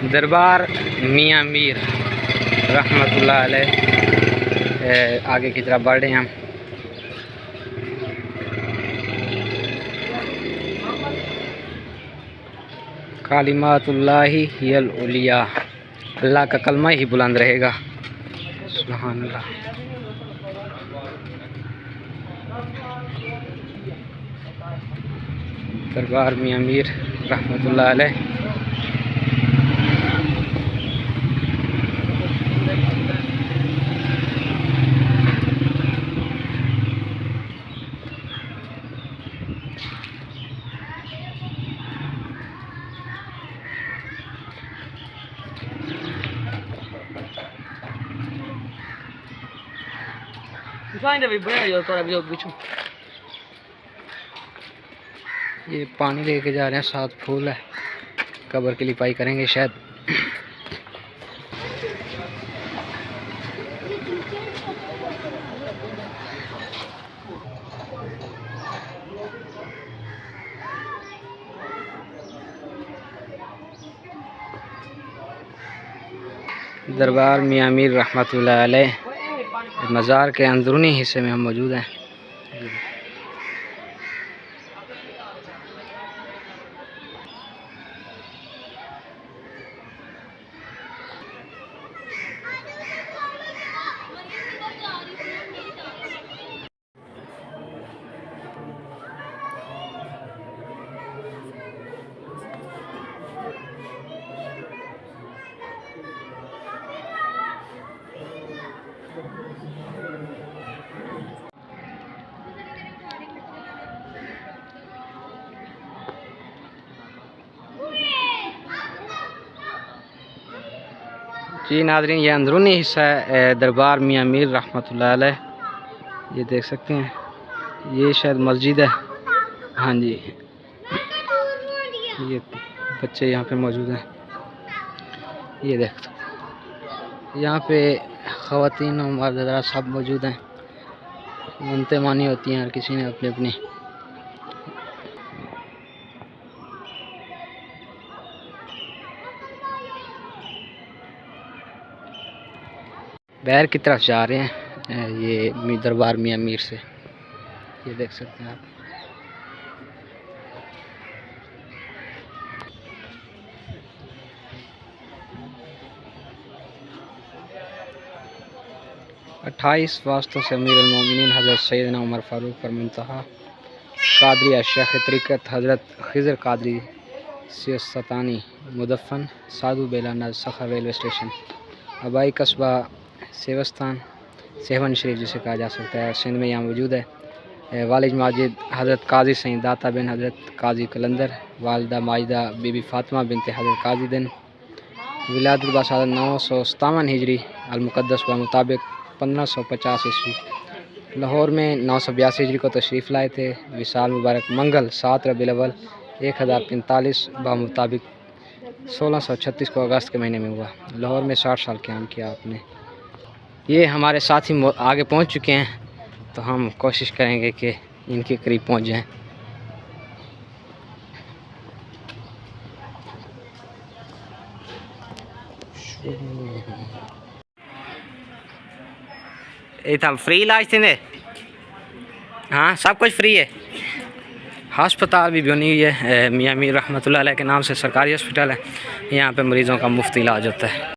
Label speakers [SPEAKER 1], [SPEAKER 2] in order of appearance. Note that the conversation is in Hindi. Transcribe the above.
[SPEAKER 1] दरबार मियाँ मीर रहमतुल्लाह अलैह आगे की तरफ बढ़ रहे हैं हम। कालिमातुल्लाहि हियल उलिया, अल्लाह का कलमा ही बुलंद रहेगा। सुभान अल्लाह। दरबार मियाँ मीर रहमतुल्लाह अलैह। ये पानी लेके जा रहे हैं, साथ फूल है, कब्र की लिपाई करेंगे शायद। दरबार मियाँ मीर रहमतुल्लाह अलैह मज़ार के अंदरूनी हिस्से में हम मौजूद हैं। जी नाज़रीन, ये अंदरूनी हिस्सा है दरबार मियाँ मीर रहमतुल्लाह अलैह। ये देख सकते हैं, ये शायद मस्जिद है। हाँ जी, ये बच्चे यहाँ पे मौजूद हैं। ये देख सकते हैं, यहाँ पे ख़वातीन और मर्द हज़रात सब मौजूद हैं। मनते मानी होती हैं हर किसी ने अपनी अपनी। बैर की तरफ जा रहे हैं ये दरबार मियाँ मीर से। ये देख सकते हैं आप। अट्ठाईस वास्तों से अमीर अल-मोमिनीन हज़रत सैयदना उमर फ़ारूक पर मुंतहा कादरी शेख तरीक़त हज़रत खिज़र कादरी सियस्तानी मुदफ़न साधु बेलाना सखर रेलवे स्टेशन आबाई कस्बा सेवस्तान सेवन शरीफ जिसे कहा जा सकता है, सिंध में यहाँ मौजूद है। वालिद माजिद हज़रत काजी सईद दाता बिन हज़रत काजी कलंदर, वालदा माजिदा बीबी फ़ातिमा बिनते हज़रत काजी दिन। विलादत बासाद 957 हिजरी अलमुक़द्दस व मुताबिक 1550 ईस्वी। लाहौर में 982 हिजरी को तशरीफ़ लाए थे। विसाल मुबारक मंगल 7 रबीउल अव्वल 1045 व मुताबिक 1636 को अगस्त के महीने में हुआ। लाहौर में 60 साल क़याम किया आपने। ये हमारे साथी आगे पहुंच चुके हैं, तो हम कोशिश करेंगे कि इनके करीब पहुंच जाएं। इतना फ्री इलाज थे, हाँ सब कुछ फ्री है। हस्पताल भी बनी हुई है मियाँ मीर रहमतुल्लाह अलैह के नाम से, सरकारी हॉस्पिटल है। यहाँ पे मरीज़ों का मुफ्त इलाज होता है।